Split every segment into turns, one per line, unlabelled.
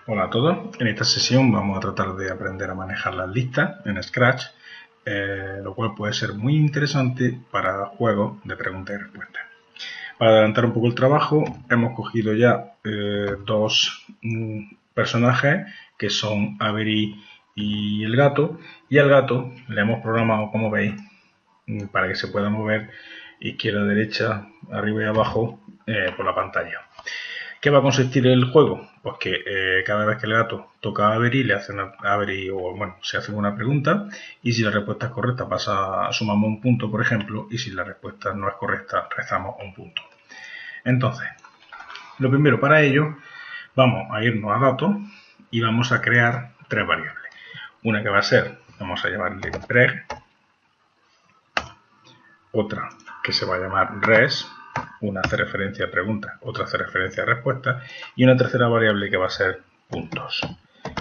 Hola a todos, en esta sesión vamos a tratar de aprender a manejar las listas en Scratch, lo cual puede ser muy interesante para juegos de preguntas y respuestas. Para adelantar un poco el trabajo, hemos cogido ya dos personajes que son Avery y el gato, y al gato le hemos programado, como veis, para que se pueda mover izquierda, derecha, arriba y abajo por la pantalla. ¿Qué va a consistir el juego? Pues que cada vez que el gato toca a Avery, le hacen a Avery, se hace una pregunta, y si la respuesta es correcta sumamos un punto, por ejemplo, y si la respuesta no es correcta, restamos un punto. Entonces, lo primero para ello, vamos a irnos a datos y vamos a crear tres variables. Una que va a ser, vamos a llamarle preg, otra que se va a llamar res, una hace referencia a preguntas, otra hace referencia a respuestas, y una tercera variable que va a ser puntos,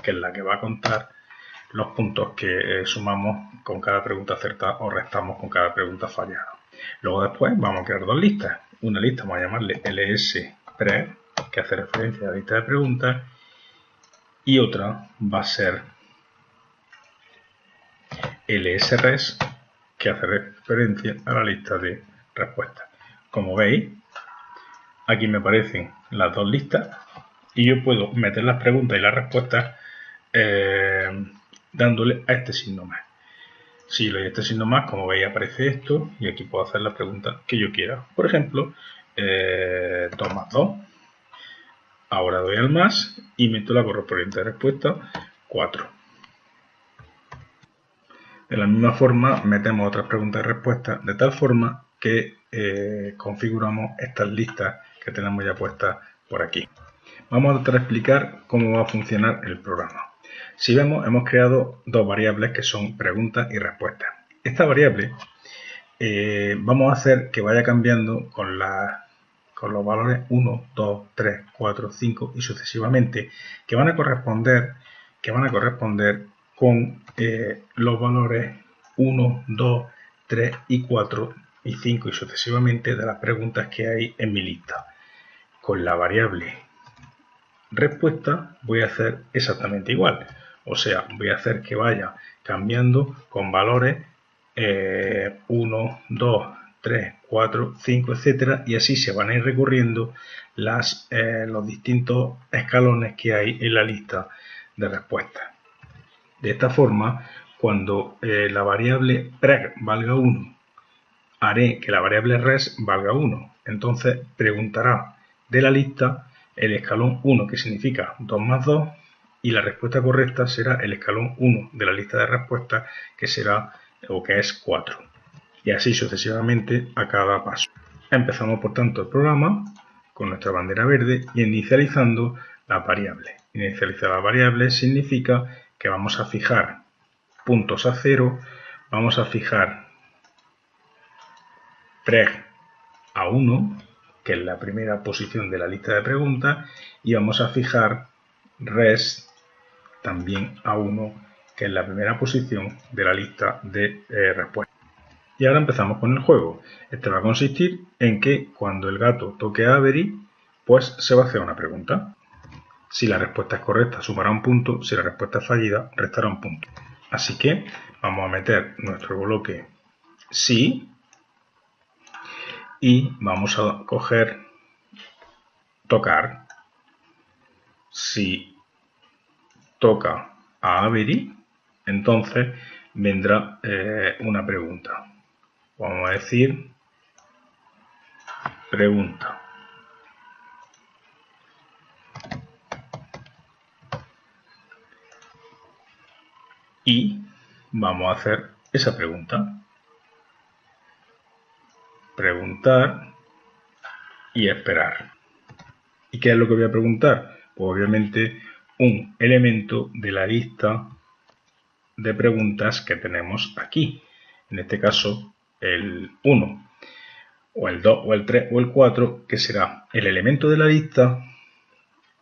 que es la que va a contar los puntos que sumamos con cada pregunta acertada o restamos con cada pregunta fallada. Luego después vamos a crear dos listas. Una lista vamos a llamarle lspreg, que hace referencia a la lista de preguntas, y otra va a ser lsres, que hace referencia a la lista de respuestas. Como veis, aquí me aparecen las dos listas y yo puedo meter las preguntas y las respuestas dándole a este signo más. Si le doy a este signo más, como veis, aparece esto y aquí puedo hacer la pregunta que yo quiera. Por ejemplo, 2 más 2. Ahora doy al más y meto la correspondiente respuesta, 4. De la misma forma, metemos otras preguntas y respuestas de tal forma que configuramos estas listas que tenemos ya puestas por aquí. Vamos a tratar de explicar cómo va a funcionar el programa. Si vemos, hemos creado dos variables que son preguntas y respuestas. Esta variable vamos a hacer que vaya cambiando con los valores 1, 2, 3, 4, 5 y sucesivamente, que van a corresponder con los valores 1, 2, 3 y 4 y 5 y sucesivamente de las preguntas que hay en mi lista. Con la variable respuesta voy a hacer exactamente igual, o sea, voy a hacer que vaya cambiando con valores 1, 2, 3, 4, 5, etcétera, y así se van a ir recorriendo los distintos escalones que hay en la lista de respuestas. De esta forma, cuando la variable preg valga 1, haré que la variable res valga 1. Entonces preguntará de la lista el escalón 1, que significa 2 más 2, y la respuesta correcta será el escalón 1 de la lista de respuestas, que será o que es 4. Y así sucesivamente a cada paso. Empezamos por tanto el programa con nuestra bandera verde y inicializando la variable. Inicializar la variable significa que vamos a fijar puntos a 0, vamos a fijar preg a 1, que es la primera posición de la lista de preguntas, y vamos a fijar res también a 1, que es la primera posición de la lista de respuestas. Y ahora empezamos con el juego. Este va a consistir en que cuando el gato toque a Avery, pues se va a hacer una pregunta. Si la respuesta es correcta, sumará un punto. Si la respuesta es fallida, restará un punto. Así que vamos a meter nuestro bloque sí y vamos a coger tocar. Si toca a Avery, entonces vendrá una pregunta. Vamos a decir pregunta. Y vamos a hacer esa pregunta. Preguntar y esperar. ¿Y qué es lo que voy a preguntar? Pues obviamente un elemento de la lista de preguntas que tenemos aquí. En este caso el 1, o el 2, o el 3, o el 4, que será el elemento de la lista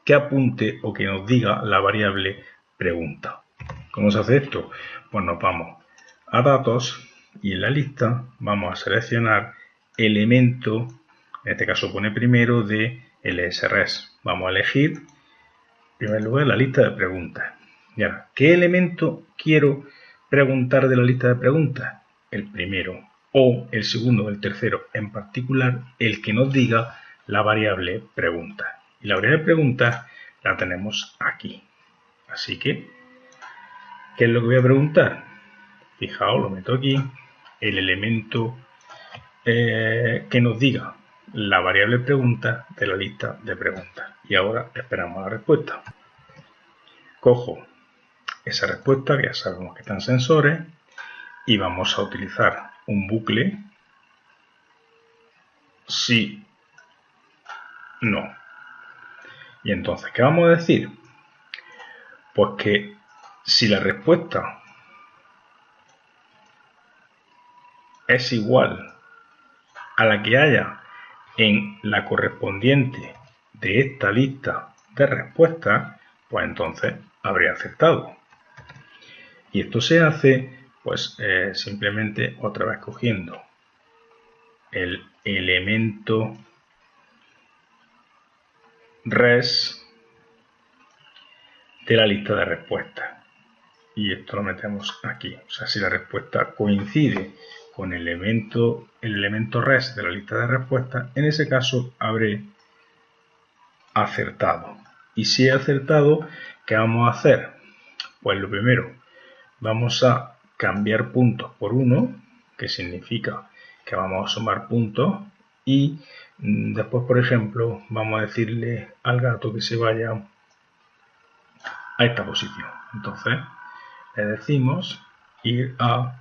que apunte o que nos diga la variable pregunta. ¿Cómo se hace esto? Pues nos vamos a datos y en la lista vamos a seleccionar elemento, en este caso pone primero, de lsres. Vamos a elegir primer lugar, la lista de preguntas. Y ahora, ¿qué elemento quiero preguntar de la lista de preguntas? El primero, o el segundo o el tercero, en particular, el que nos diga la variable pregunta. Y la variable pregunta la tenemos aquí. Así que, ¿qué es lo que voy a preguntar? Fijaos, lo meto aquí, el elemento que nos diga la variable pregunta de la lista de preguntas. Y ahora esperamos la respuesta. Cojo esa respuesta, que ya sabemos que está en sensores, y vamos a utilizar un bucle sí, no. Y entonces, ¿qué vamos a decir? Pues que si la respuesta es igual a la que haya en la correspondiente de esta lista de respuestas, pues entonces habría acertado. Y esto se hace pues simplemente otra vez cogiendo el elemento res de la lista de respuestas. Y esto lo metemos aquí. O sea, si la respuesta coincide con el elemento res de la lista de respuestas, en ese caso habré acertado. Y si he acertado, ¿qué vamos a hacer? Pues lo primero, vamos a cambiar puntos por 1, que significa que vamos a sumar puntos, y después, por ejemplo, vamos a decirle al gato que se vaya a esta posición. Entonces, le decimos ir a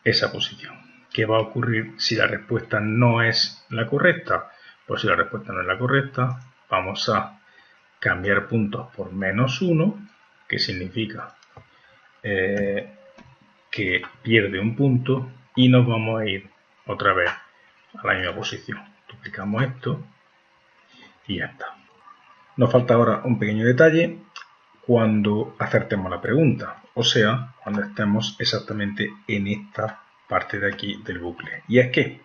esa posición. ¿Qué va a ocurrir si la respuesta no es la correcta? Pues si la respuesta no es la correcta, vamos a cambiar puntos por -1, que significa que pierde un punto, y nos vamos a ir otra vez a la misma posición. Duplicamos esto y ya está. Nos falta ahora un pequeño detalle cuando acertemos la pregunta, o sea, cuando estemos exactamente en esta parte de aquí del bucle. Y es que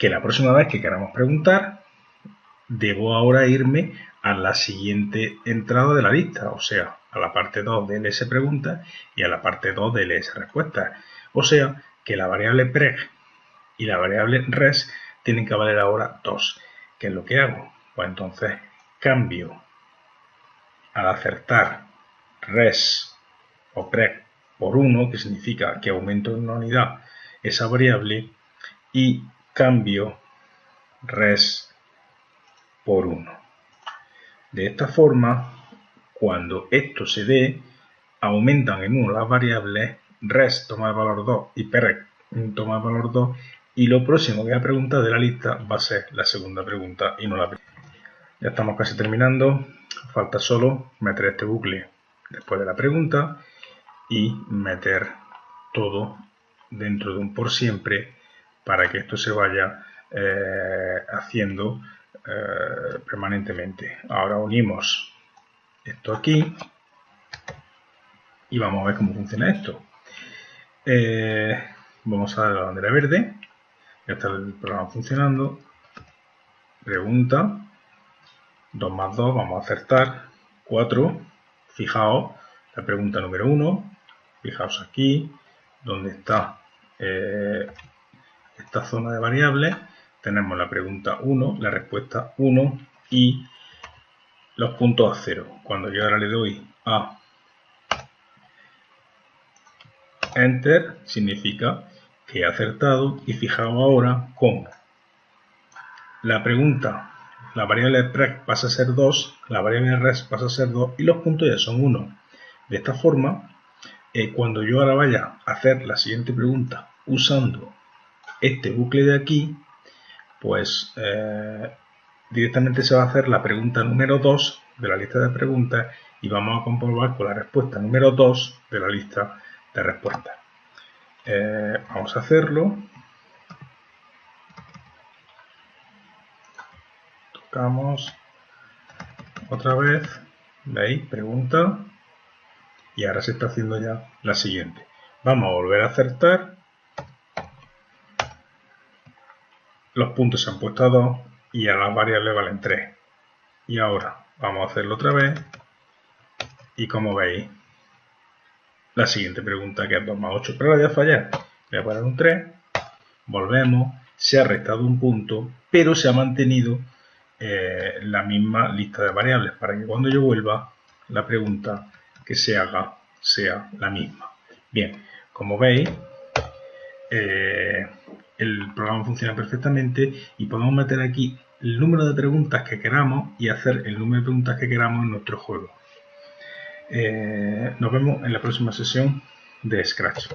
la próxima vez que queramos preguntar, debo ahora irme a la siguiente entrada de la lista, o sea, a la parte 2 de ls pregunta y a la parte 2 de ls respuesta. O sea, que la variable preg y la variable res tienen que valer ahora 2. ¿Qué es lo que hago? Pues entonces cambio al acertar res o preg por 1, que significa que aumento en una unidad esa variable, y cambio res por 1. De esta forma, cuando esto se dé, aumentan en 1 las variables, res toma el valor 2 y preg toma el valor 2, y lo próximo que voy a preguntar de la lista va a ser la segunda pregunta y no la primera. Ya estamos casi terminando, falta solo meter este bucle después de la pregunta y meter todo dentro de un por siempre para que esto se vaya haciendo permanentemente. Ahora unimos esto aquí y vamos a ver cómo funciona esto. Vamos a dar la bandera verde. Ya está el programa funcionando. Pregunta 2 más 2, vamos a acertar 4. Fijaos la pregunta número 1. Fijaos aquí donde está esta zona de variables. Tenemos la pregunta 1, la respuesta 1 y los puntos a 0. Cuando yo ahora le doy a Enter, significa que he acertado. Y fijaos ahora cómo la pregunta, la variable preg pasa a ser 2, la variable res pasa a ser 2 y los puntos ya son 1. De esta forma, cuando yo ahora vaya a hacer la siguiente pregunta usando este bucle de aquí, pues directamente se va a hacer la pregunta número 2 de la lista de preguntas y vamos a comprobar con la respuesta número 2 de la lista de respuestas. Vamos a hacerlo. Tocamos otra vez, ¿veis? Pregunta, y ahora se está haciendo ya la siguiente. Vamos a volver a acertar. Los puntos se han puesto a 2 y a las variables valen 3. Y ahora Vamos a hacerlo otra vez. Y como veis, la siguiente pregunta que es 2 más 8, pero la voy a fallar. Voy a poner un 3, volvemos, se ha restado un punto, pero se ha mantenido la misma lista de variables para que cuando yo vuelva, la pregunta que se haga sea la misma. Bien, como veis, el programa funciona perfectamente y podemos meter aquí el número de preguntas que queramos y hacer el número de preguntas que queramos en nuestro juego. Nos vemos en la próxima sesión de Scratch.